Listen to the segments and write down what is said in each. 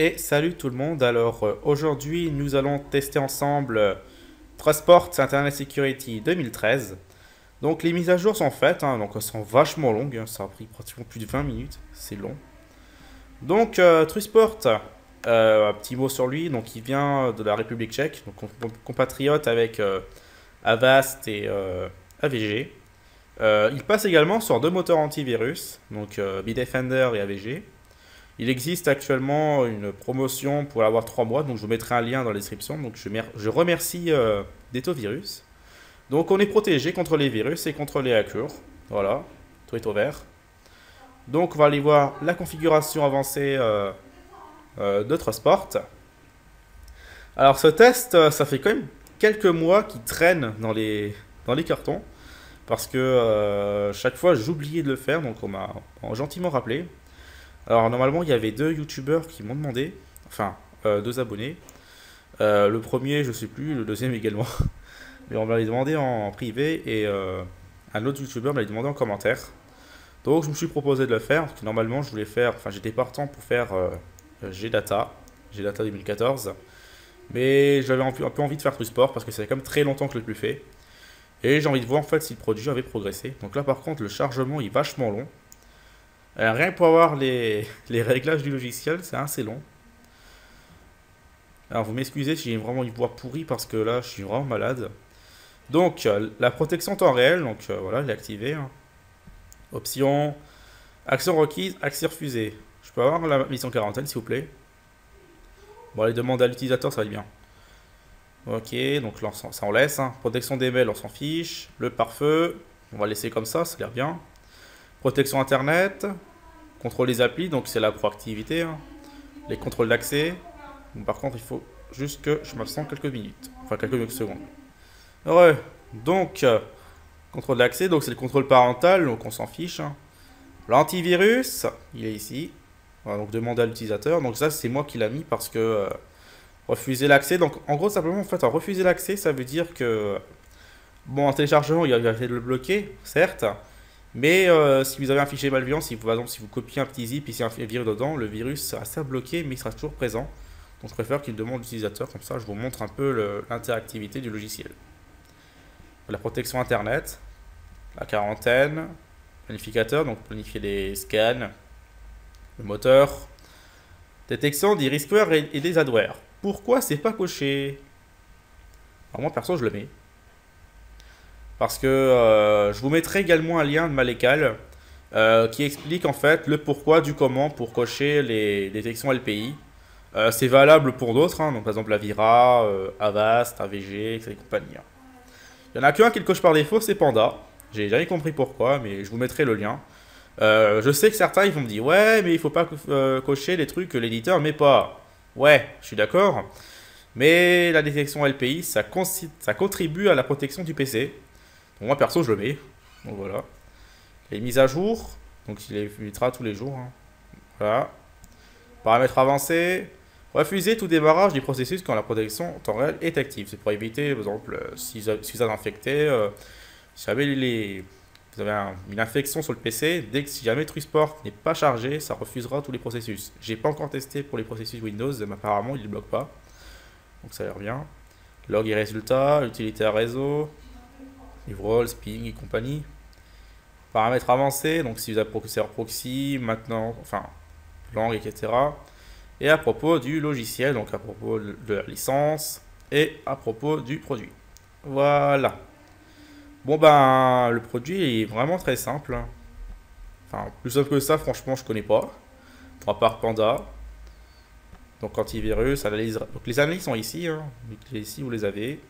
Et salut tout le monde, alors aujourd'hui nous allons tester ensemble Trustport Internet Security 2013. Donc les mises à jour sont faites, donc elles sont vachement longues, ça a pris pratiquement plus de 20 minutes, c'est long. Donc Trustport, un petit mot sur lui, donc il vient de la République tchèque, donc compatriote avec Avast et AVG. Il passe également sur deux moteurs antivirus, donc Bitdefender et AVG. Il existe actuellement une promotion pour avoir 3 mois, donc je vous mettrai un lien dans la description. Donc je remercie Detovirus. Donc on est protégé contre les virus et contre les hackers. Voilà, tout est ouvert. Donc on va aller voir la configuration avancée de Trustport. Alors ce test, ça fait quand même quelques mois qu'il traîne dans les cartons. Parce que chaque fois j'oubliais de le faire, donc on m'a gentiment rappelé. Alors normalement il y avait deux youtubeurs qui m'ont demandé, enfin deux abonnés. Le premier je sais plus, le deuxième également. Mais on m'a demandé en privé et un autre youtubeur m'a demandé en commentaire. Donc je me suis proposé de le faire, parce que normalement je voulais faire, enfin j'étais partant pour faire Gdata 2014. Mais j'avais un peu envie de faire Trustport parce que ça fait quand même très longtemps que je l'ai plus fait. Et j'ai envie de voir en fait si le produit avait progressé. Donc là par contre le chargement est vachement long. Rien que pour avoir les réglages du logiciel, c'est assez long. Alors vous m'excusez si j'ai vraiment une voix pourrie parce que là je suis vraiment malade. Donc la protection temps réel, donc voilà, elle est activée. Option, action requise, action refusée. Je peux avoir la mission quarantaine s'il vous plaît. Bon, les demandes à l'utilisateur ça va être bien. Ok, donc là ça on laisse. Protection des mails on s'en fiche. Le pare-feu, on va laisser comme ça a l'air bien. Protection internet. Contrôle des applis, donc c'est la proactivité. Les contrôles d'accès. Bon, par contre, il faut juste que je m'absente quelques minutes. Enfin, quelques secondes. Ouais, donc, contrôle d'accès, donc c'est le contrôle parental, donc on s'en fiche. L'antivirus, il est ici. Voilà, donc demander à l'utilisateur. Donc ça, c'est moi qui l'ai mis parce que refuser l'accès. Donc en gros, simplement, en fait, refuser l'accès, ça veut dire que, bon, en téléchargement, il va essayer de le bloquer, certes. Mais si vous avez un fichier malveillant, si vous, par exemple si vous copiez un petit zip et s'il y a un virus dedans, le virus sera bloqué mais il sera toujours présent. Donc je préfère qu'il demande l'utilisateur, comme ça je vous montre un peu l'interactivité du logiciel. La protection internet, la quarantaine, planificateur, donc planifier les scans, le moteur, détection des risqueurs et des adwares. Pourquoi c'est pas coché? Alors moi perso je le mets. Parce que je vous mettrai également un lien de Malécal qui explique en fait le pourquoi du comment pour cocher les détections LPI. C'est valable pour d'autres, donc par exemple Avira, Avast, AVG, etc. compagnie. Il y en a qu'un qui le coche par défaut, c'est Panda. J'ai jamais compris pourquoi, mais je vous mettrai le lien. Je sais que certains ils vont me dire ouais, mais il faut pas cocher les trucs que l'éditeur met pas. Ouais, je suis d'accord. Mais la détection LPI, ça contribue à la protection du PC. Bon, moi perso je le mets, donc voilà. Les mises à jour, donc il les mettra tous les jours. Voilà. Paramètres avancés. Refuser tout démarrage du processus quand la protection en temps réel est active. C'est pour éviter, par exemple, si vous êtes infecté, si jamais vous avez une infection sur le PC, si jamais Trustport n'est pas chargé, ça refusera tous les processus. J'ai pas encore testé pour les processus Windows, mais apparemment il ne bloque pas. Donc ça a l'air bien. Log et résultats, utilitaire réseau. Livrol, Sping et compagnie. Paramètres avancés, donc si vous avez proxy, maintenant, enfin, langue, etc. Et à propos du logiciel, donc à propos de la licence et à propos du produit. Voilà. Bon ben, le produit est vraiment très simple. Enfin, plus simple que ça, franchement, je connais pas. À part Panda. Donc antivirus, analyse. Donc les analyses sont ici. Ici, vous les avez.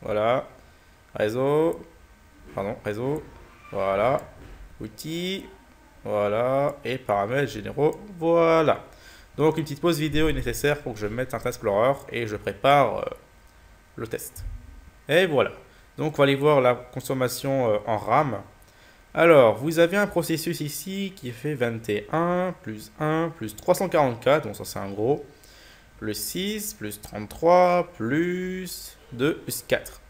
Voilà. Réseau. Pardon, réseau, voilà, outils, voilà, et paramètres généraux, voilà. Donc une petite pause vidéo est nécessaire pour que je mette un Internet Explorer et je prépare le test. Et voilà. Donc on va aller voir la consommation en RAM. Alors, vous avez un processus ici qui fait 21, plus 1, plus 344, donc ça c'est un gros, plus 6, plus 33, plus 2, plus 4.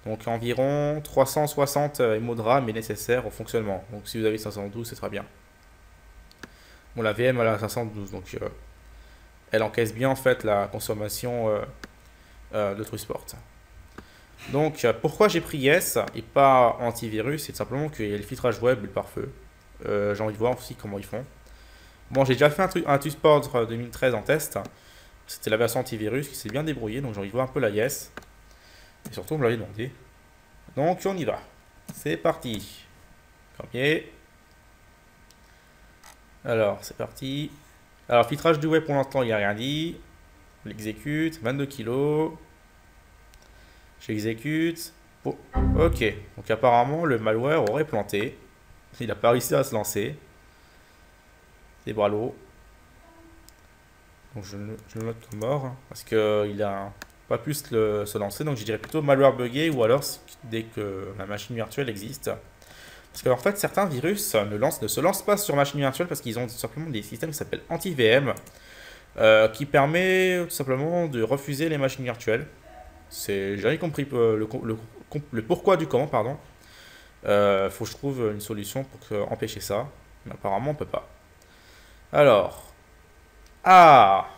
Donc environ 360 MO de RAM est nécessaire au fonctionnement. Donc si vous avez 512, c'est très bien. Bon, la VM elle a 512, donc elle encaisse bien en fait la consommation de TrueSport. Donc pourquoi j'ai pris Yes et pas antivirus? C'est tout simplement qu'il y a le filtrage web et le pare-feu. J'ai envie de voir aussi comment ils font. Bon, j'ai déjà fait un TrueSport 2013 en test. C'était la version antivirus qui s'est bien débrouillée, donc j'ai envie de voir un peu la Yes. Et surtout, on me l'avait demandé. Donc on y va. C'est parti. Premier. Alors, c'est parti. Alors, filtrage du web pour l'instant, il n'y a rien dit. On l'exécute. 22 kilos. J'exécute. Oh, ok. Donc, apparemment, le malware aurait planté. Il n'a pas réussi à se lancer. C'est bravo. Donc, je le note comme mort. Parce qu'il n'a pas pu se lancer. Donc, je dirais plutôt malware buggé ou alors dès que la machine virtuelle existe. Parce qu'en fait, certains virus ne se lancent pas sur machine virtuelle parce qu'ils ont tout simplement des systèmes qui s'appellent anti-VM qui permet tout simplement de refuser les machines virtuelles. J'ai jamais compris le pourquoi du comment, pardon. Faut que je trouve une solution pour empêcher ça. Mais apparemment, on peut pas. Alors. Ah!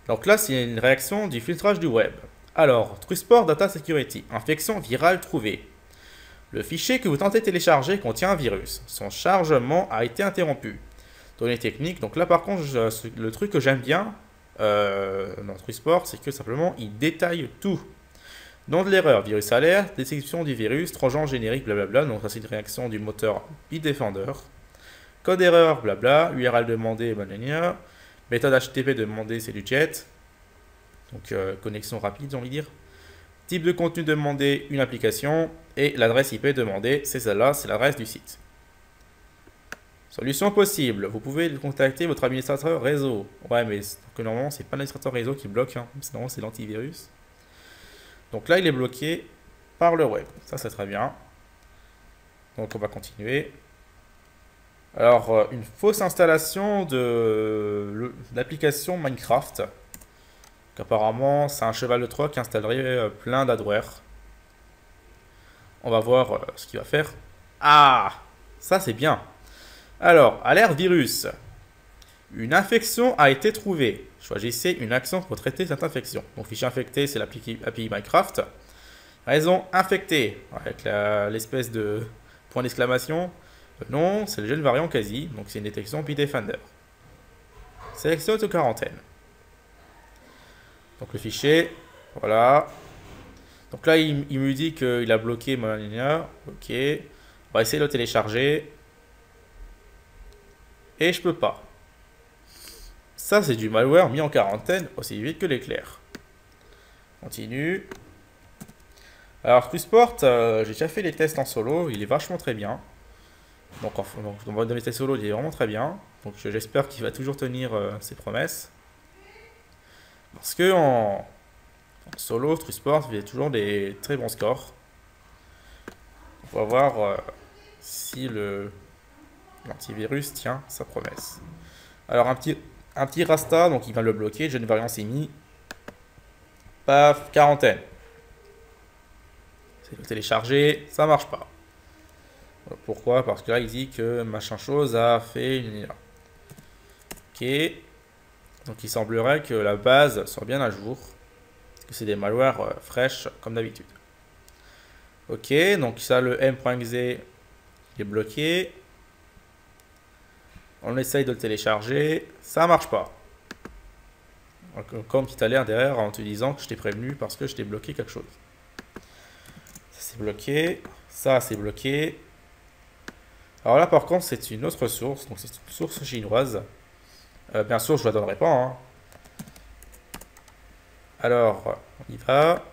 Donc là, c'est une réaction du filtrage du web. Alors, TrueSport Data Security. Infection virale trouvée. Le fichier que vous tentez de télécharger contient un virus. Son chargement a été interrompu. Données techniques. Donc là, par contre, le truc que j'aime bien dans TrueSport, c'est que simplement, il détaille tout. Nom de l'erreur, virus alert, description du virus, trojan générique, blablabla. Donc ça, c'est une réaction du moteur Bitdefender. Code erreur, blabla. URL demandé, blablabla. Méthode HTTP demandée, c'est du jet. Donc connexion rapide, j'ai envie de dire. Type de contenu demandé, une application. Et l'adresse IP demandée, c'est celle-là, c'est l'adresse du site. Solution possible. Vous pouvez contacter votre administrateur réseau. Ouais, mais normalement, c'est pas l'administrateur réseau qui bloque. Hein. Sinon, c'est l'antivirus. Donc là, il est bloqué par le web. Ça, c'est très bien. Donc, on va continuer. Alors, une fausse installation d'application Minecraft. Apparemment, c'est un cheval de Troie qui installerait plein d'adware. On va voir ce qu'il va faire. Ah, ça c'est bien. Alors, alerte virus. Une infection a été trouvée. Choisissez une action pour traiter cette infection. Donc, fichier infecté, c'est l'API Minecraft. Raison infectée, avec l'espèce de point d'exclamation. Non, c'est le jeune variant quasi. Donc, c'est une détection Bitdefender. Sélection auto-quarantaine. Donc, le fichier, voilà. Donc là, il me dit qu'il a bloqué ma ligne. Ok. On va essayer de le télécharger. Et je peux pas. Ça, c'est du malware mis en quarantaine aussi vite que l'éclair. Continue. Alors, TrueSport, j'ai déjà fait les tests en solo. Il est vachement très bien. Donc, dans mes tests solo, il est vraiment très bien. Donc, j'espère qu'il va toujours tenir ses promesses. Parce que en solo, TrueSport fait toujours des très bons scores. On va voir si l'antivirus tient sa promesse. Alors un petit Rasta, donc il va le bloquer. Jeune variant s'est mis. Paf, quarantaine. C'est le télécharger, ça marche pas. Pourquoi? Parce que là il dit que machin chose a fait une. Ok. Donc il semblerait que la base soit bien à jour. C'est des malwares fraîches comme d'habitude. Ok, donc ça, le m.exe est bloqué. On essaye de le télécharger. Ça marche pas. Comme petite alerte derrière en te disant que je t'ai prévenu parce que je t'ai bloqué quelque chose. Ça c'est bloqué. Ça c'est bloqué. Alors là par contre c'est une autre source. Donc c'est une source chinoise. Bien sûr je ne la donnerai pas. Hein. Alors, on y va.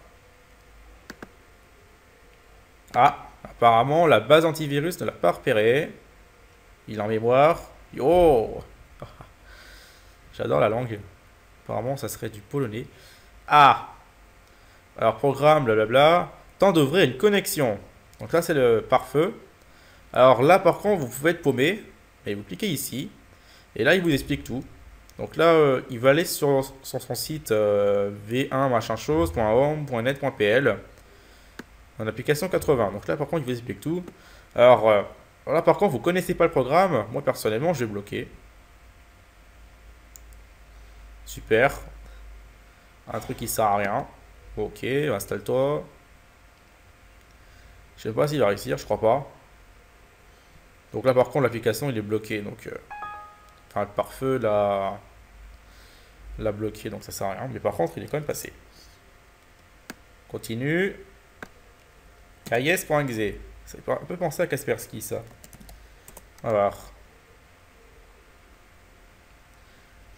Ah, apparemment, la base antivirus ne l'a pas repéré. Il est en mémoire. Yo! J'adore la langue. Apparemment, ça serait du polonais. Ah! Alors, programme, blablabla. Temps d'ouvrir une connexion. Donc là, c'est le pare-feu. Alors là, par contre, vous pouvez être paumé. Et vous cliquez ici. Et là, il vous explique tout. Donc là, il va aller sur son site v1 machin chose.home.net.pl en application 80. Donc là, par contre, il vous explique tout. Alors là, par contre, vous connaissez pas le programme. Moi, personnellement, je vais bloquer. Super. Un truc qui sert à rien. Ok, installe-toi. Je sais pas s'il va réussir, je crois pas. Donc là par contre l'application il est bloqué. Donc enfin le pare-feu l'a bloqué, donc ça sert à rien. Mais par contre il est quand même passé. Continue. KS.exe. Ça peut un peu penser à Kaspersky ça. On va voir.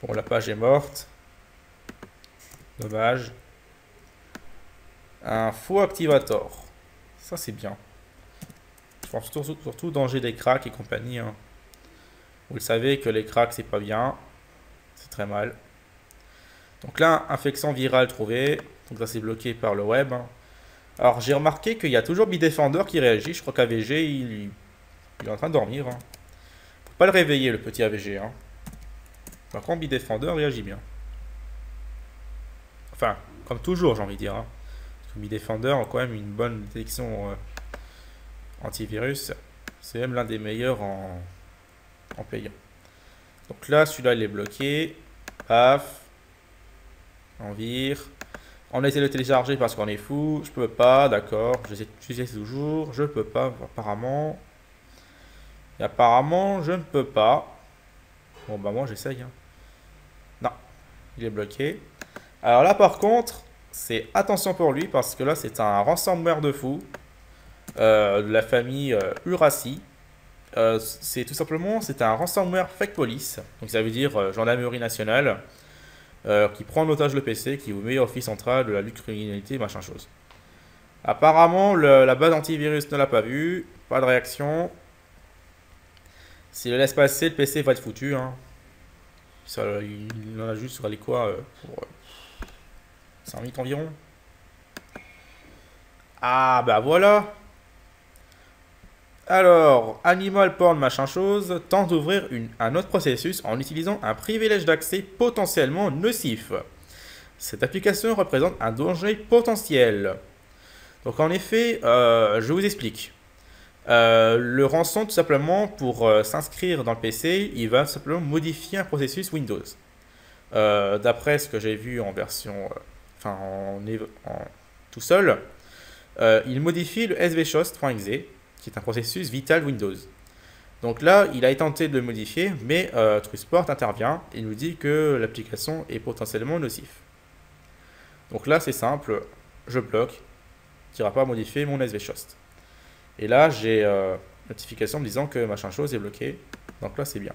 Bon, la page est morte. Dommage. Un faux activator. Ça, c'est bien. Je pense surtout danger des cracks et compagnie. Hein. Vous le savez que les cracks, c'est pas bien. C'est très mal. Donc là, infection virale trouvée. Donc là, c'est bloqué par le web. Hein. Alors, j'ai remarqué qu'il y a toujours Bitdefender qui réagit. Je crois qu'AVG, il est en train de dormir. Hein. Faut pas le réveiller, le petit AVG. Hein. Par contre, Bitdefender réagit bien. Enfin, comme toujours, j'ai envie de dire. Hein. Parce que Bitdefender a quand même une bonne détection antivirus. C'est même l'un des meilleurs en payant. Donc là, celui-là, il est bloqué. Paf. On vire. On essaie de le télécharger parce qu'on est fou. Je peux pas, d'accord. J'essaie toujours. Je peux pas, apparemment. Et apparemment, je ne peux pas. Bon, bah moi, j'essaye. Hein. Non. Il est bloqué. Alors là, par contre, c'est attention pour lui parce que là, c'est un ransomware de fou. De la famille Uracy. C'est tout simplement, c'est un ransomware fake police. Donc ça veut dire gendarmerie nationale. Qui prend en otage le PC, qui vous met office central de la lutte criminalité, machin chose. Apparemment, la base antivirus ne l'a pas vu, pas de réaction. S'il le laisse passer, le PC va être foutu. Hein. Ça, il en a juste sur les quoi pour 100 000 environ. Ah bah voilà. Alors, Animal Porn machin chose tente d'ouvrir un autre processus en utilisant un privilège d'accès potentiellement nocif. Cette application représente un danger potentiel. Donc en effet, je vous explique. Le rançon, tout simplement, pour s'inscrire dans le PC, il va simplement modifier un processus Windows. D'après ce que j'ai vu en version, tout seul, il modifie le svshost.exe, qui est un processus vital Windows. Donc là, il a tenté de le modifier, mais TrueSport intervient et nous dit que l'application est potentiellement nocif. Donc là, c'est simple, je bloque, qui n'ira pas modifier mon svshost. Et là, j'ai notification me disant que machin chose est bloqué. Donc là, c'est bien.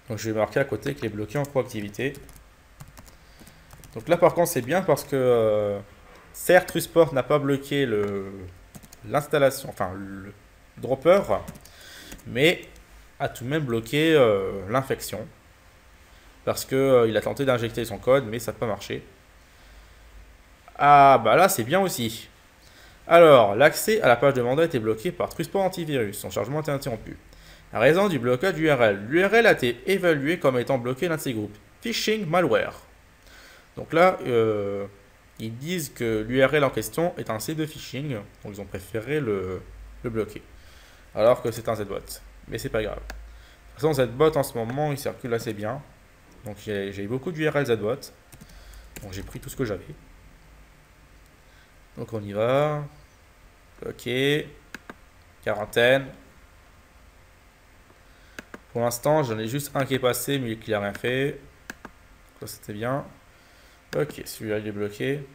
Donc je vais marquer à côté qu'il est bloqué en proactivité. Donc là, par contre, c'est bien parce que certes, TrueSport n'a pas bloqué l'installation, enfin le dropper, mais a tout de même bloqué l'infection parce que il a tenté d'injecter son code mais ça n'a pas marché. Ah bah là c'est bien aussi. Alors l'accès à la page de mandat a été bloqué par TrueSport Antivirus, son chargement était interrompu. À raison du blocage d'URL, l'URL a été évaluée comme étant bloquée dans ces groupes phishing malware. Donc là ils disent que l'URL en question est un site de phishing, donc ils ont préféré le bloquer. Alors que c'est un ZBot. Mais c'est pas grave. De toute façon, ZBot en ce moment, il circule assez bien. Donc j'ai eu beaucoup d'URL ZBot. Donc j'ai pris tout ce que j'avais. Donc on y va. Ok. Quarantaine. Pour l'instant, j'en ai juste un qui est passé, mais qui n'a rien fait. Ça c'était bien. Ok, celui-là il est bloqué.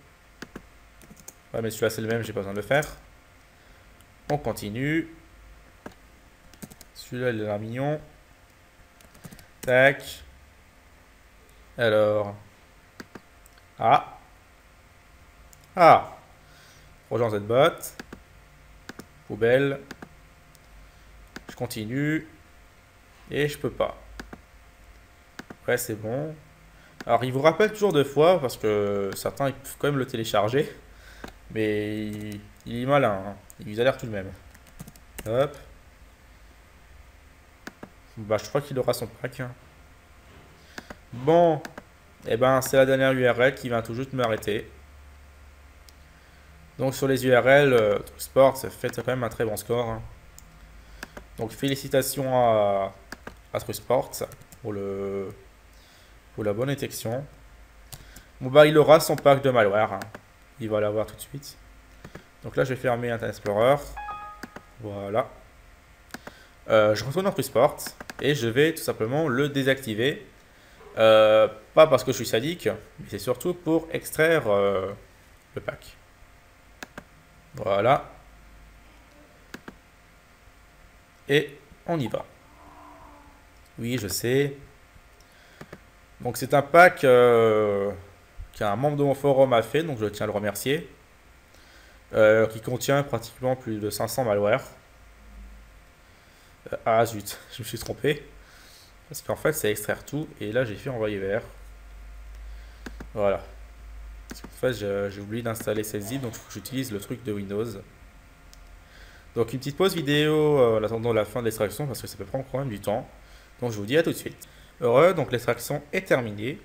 Ouais, mais celui-là c'est le même, j'ai pas besoin de le faire. On continue. Celui-là il a l'air mignon. Tac. Alors. Ah. Ah. Projet ZBot. Poubelle. Je continue. Et je peux pas. Ouais, c'est bon. Alors, il vous rappelle toujours deux fois, parce que certains ils peuvent quand même le télécharger. Mais il est malin, hein. Il vous a l'air tout de même. Hop. Bah, je crois qu'il aura son pack. Hein. Bon. Et ben, c'est la dernière URL qui vient tout juste m'arrêter. Donc, sur les URL, TrueSport, ça fait quand même un très bon score. Hein. Donc, félicitations à TrueSport pour pour la bonne détection. Bon bah il aura son pack de malware, hein. Il va l'avoir tout de suite. Donc là je vais fermer Internet Explorer. Voilà. Je retourne dans Trusport et je vais tout simplement le désactiver. Pas parce que je suis sadique, mais c'est surtout pour extraire le pack. Voilà. Et on y va. Oui, je sais. Donc c'est un pack qu'un membre de mon forum a fait, donc je tiens à le remercier. Qui contient pratiquement plus de 500 malwares. Ah zut, je me suis trompé. Parce qu'en fait, c'est extraire tout. Et là, j'ai fait envoyer vers. Voilà. En fait, j'ai oublié d'installer cette zip, donc j'utilise le truc de Windows. Donc une petite pause vidéo en attendant la fin de l'extraction, parce que ça peut prendre quand même du temps. Donc je vous dis à tout de suite. Heureux, donc l'extraction est terminée.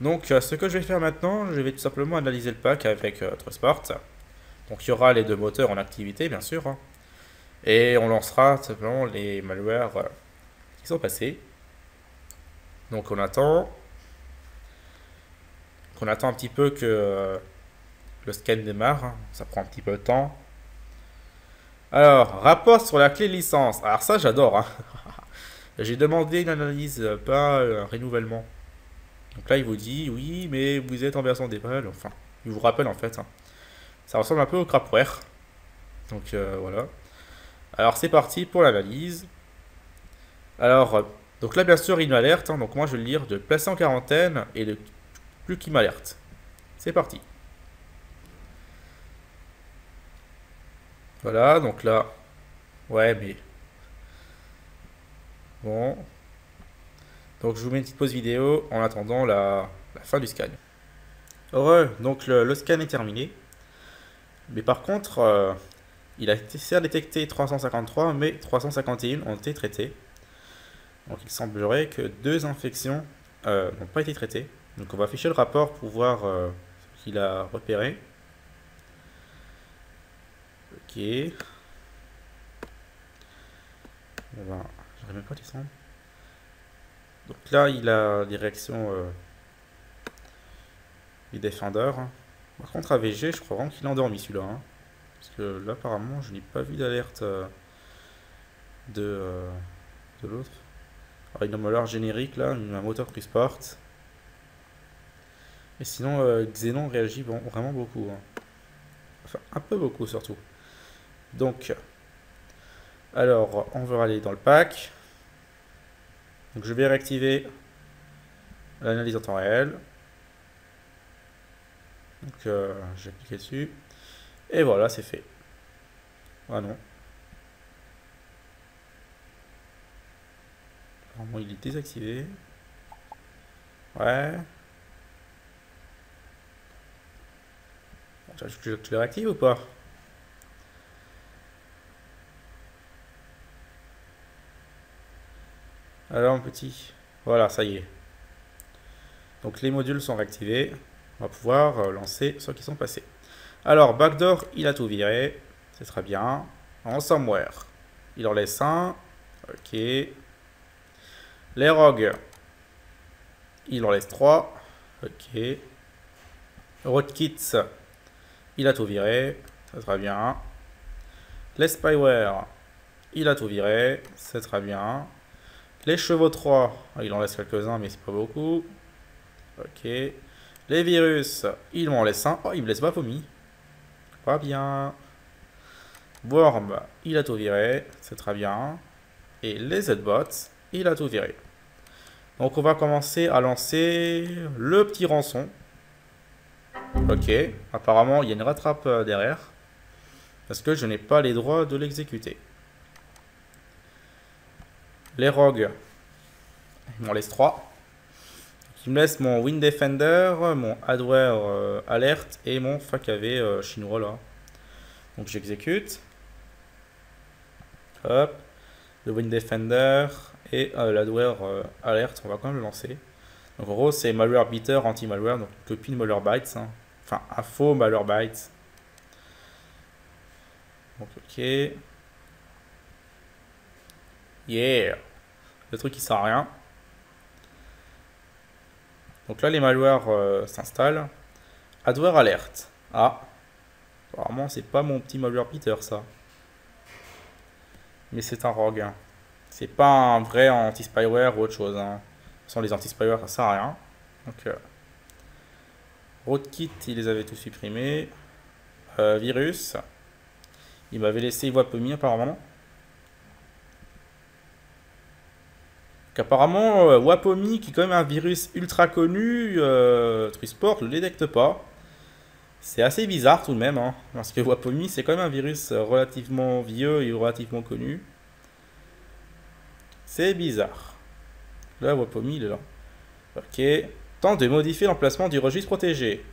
Donc ce que je vais faire maintenant, je vais tout simplement analyser le pack avec Trusport. Donc il y aura les deux moteurs en activité, bien sûr. Hein. Et on lancera tout simplement les malwares qui sont passés. Donc on attend un petit peu que le scan démarre. Hein. Ça prend un petit peu de temps. Alors, rapport sur la clé licence. Alors ça, j'adore. Hein. J'ai demandé une analyse, pas un renouvellement. Donc là, il vous dit, oui, mais vous êtes en version DeepL. Enfin, il vous rappelle en fait. Hein. Ça ressemble un peu au crapware. Donc voilà. Alors c'est parti pour l'analyse. Alors, donc là, bien sûr, il m'alerte. Hein. Donc moi, je vais le lire de placer en quarantaine et de plus qu'il m'alerte. C'est parti. Voilà, donc là, ouais, mais bon. Donc je vous mets une petite pause vidéo en attendant la fin du scan. Heureux, donc le scan est terminé. Mais par contre, il a certes détecté 353, mais 351 ont été traités. Donc il semblerait que 2 infections n'ont pas été traitées. Donc on va afficher le rapport pour voir ce qu'il a repéré. Ok. J'arrive même pas à descendre. Donc là, il a des réactions du Defender. Par contre, AVG, je crois vraiment qu'il est endormi celui-là. Hein. Parce que là, apparemment, je n'ai pas vu d'alerte de l'autre. Alors, il a un malware générique là, un moteur Trusport. Et sinon, Xenon réagit vraiment beaucoup. Hein. Enfin, un peu beaucoup surtout. Donc, alors, on va aller dans le pack. Donc, je vais réactiver l'analyse en temps réel. Donc, j'ai cliqué dessus. Et voilà, c'est fait. Ah non. Apparemment, il est désactivé. Ouais. Tu le réactives ou pas? Alors, mon petit. Voilà, ça y est. Donc, les modules sont réactivés. On va pouvoir lancer ceux qui sont passés. Alors, backdoor, il a tout viré. C'est très bien. Ransomware, il en laisse un. Ok. Les rogues, il en laisse 3. Ok. Rootkits, il a tout viré. C'est très bien. Les spyware, il a tout viré. C'est très bien. Les chevaux 3, il en laisse quelques-uns, mais c'est pas beaucoup. Ok. Les virus, il m'en laisse un. Oh, il me laisse Baphomet. Pas bien. Worm, il a tout viré. C'est très bien. Et les Z-bots, il a tout viré. Donc on va commencer à lancer le petit rançon. Ok. Apparemment, il y a une rattrape derrière. Parce que je n'ai pas les droits de l'exécuter. Les rogues, il m'en laisse 3. Il me laisse mon WinDefender, mon Adware Alert et mon FAKV chinois là. Donc j'exécute. Hop. Le WinDefender et l'Adware Alert, on va quand même le lancer. Donc en gros, c'est Malware Beater anti-malware, donc copie de Malwarebytes. Hein. Enfin, un faux Malwarebytes. Donc ok. Yeah. Le truc qui sert à rien. Donc là, les malwares s'installent. Adware alert. Ah, apparemment, c'est pas mon petit malware Peter, ça. Mais c'est un rogue. C'est pas un vrai anti-spyware ou autre chose. Hein. Sans les anti-spyware, ça sert à rien. Donc, rootkit, il les avait tous supprimés. Virus. Il m'avait laissé Wapomie apparemment. Donc, apparemment, Wapomie, qui est quand même un virus ultra connu, Trusport ne le détecte pas. C'est assez bizarre tout de même, hein, parce que Wapomie, c'est quand même un virus relativement vieux et relativement connu. C'est bizarre. Là, Wapomie, il est là. Ok. Tente de modifier l'emplacement du registre protégé.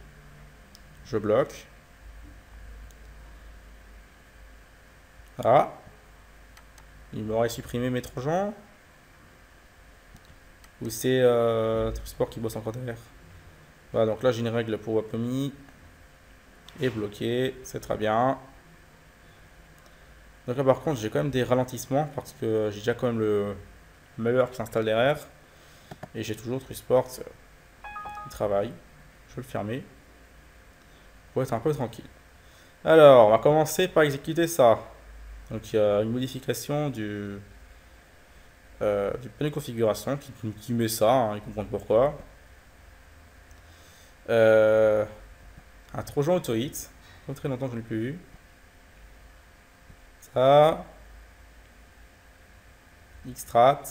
Je bloque. Ah. Il m'aurait supprimé mes trojans. Ou c'est Trusport qui bosse encore derrière. Voilà, donc là j'ai une règle pour Wapomie. Et bloqué, c'est très bien. Donc là par contre j'ai quand même des ralentissements parce que j'ai déjà quand même le malware qui s'installe derrière. Et j'ai toujours Trusport qui travaille. Je vais le fermer. Pour être un peu tranquille. Alors, on va commencer par exécuter ça. Donc il y a une modification du panneau de configuration qui met ça, hein, ils comprennent pourquoi. Un trojan auto-hit, pas très longtemps que je ne l'ai plus vu. Ça. Extrat.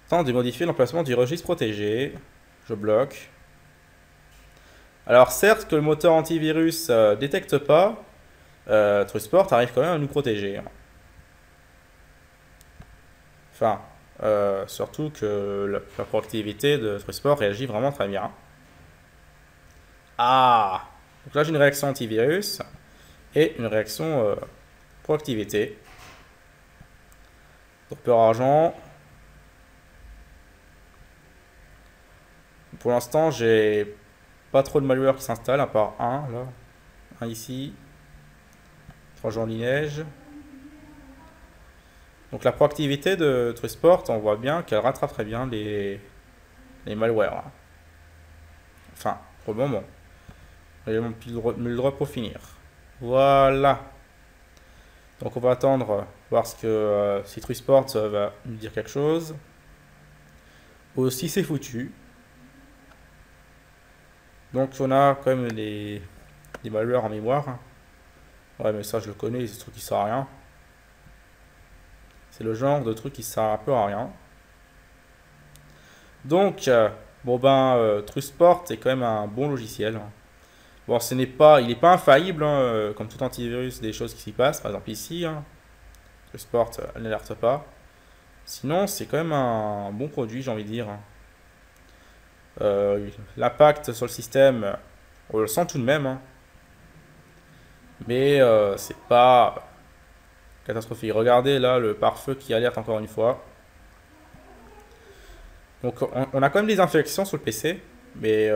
Tente de modifier l'emplacement du registre protégé. Je bloque. Alors certes que le moteur antivirus détecte pas, Trusport arrive quand même à nous protéger. Enfin, surtout que la proactivité de Trusport réagit vraiment très bien. Ah! Donc là j'ai une réaction antivirus et une réaction proactivité. Doppler argent. Pour l'instant j'ai pas trop de malware qui s'installe à part un là. Un ici. 3 jours en liège. Donc la proactivité de Trusport, on voit bien qu'elle rattrape très bien les malwares. Enfin, pour le moment. Mais le droit pour finir. Voilà. Donc on va attendre voir ce que si Trusport va nous dire quelque chose. Ou si c'est foutu. Donc on a quand même les malwares en mémoire. Ouais, mais ça je le connais, c'est ce truc qui sert à rien. C'est le genre de truc qui sert un peu à rien. Donc, bon ben, Trusport est quand même un bon logiciel. Bon, il n'est pas infaillible, hein, comme tout antivirus, des choses qui s'y passent. Par exemple ici, hein, Trusport n'alerte pas. Sinon, c'est quand même un bon produit, j'ai envie de dire. L'impact sur le système, on le sent tout de même. Hein. Mais c'est pas catastrophique. Regardez là le pare-feu qui alerte encore une fois. Donc on a quand même des infections sur le PC. Mais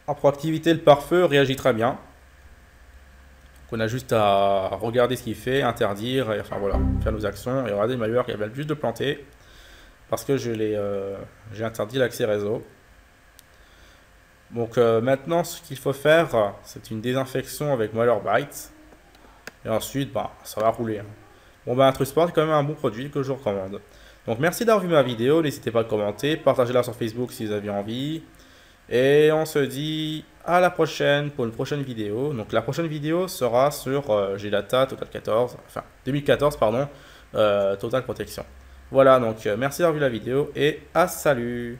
en proactivité, le pare-feu réagit très bien. Donc on a juste à regarder ce qu'il fait, interdire, et enfin voilà, faire nos actions. Et regardez le malware qui vient juste de planter. Parce que j'ai interdit l'accès réseau. Donc maintenant, ce qu'il faut faire, c'est une désinfection avec Malwarebytes. Et ensuite, bah, ça va rouler. Hein. Bon, bah, Trusport est quand même un bon produit que je recommande. Donc merci d'avoir vu ma vidéo. N'hésitez pas à commenter, partagez-la sur Facebook si vous avez envie. Et on se dit à la prochaine pour une prochaine vidéo. Donc la prochaine vidéo sera sur GData Total 14, enfin 2014, pardon, Total Protection. Voilà, donc merci d'avoir vu la vidéo et à salut!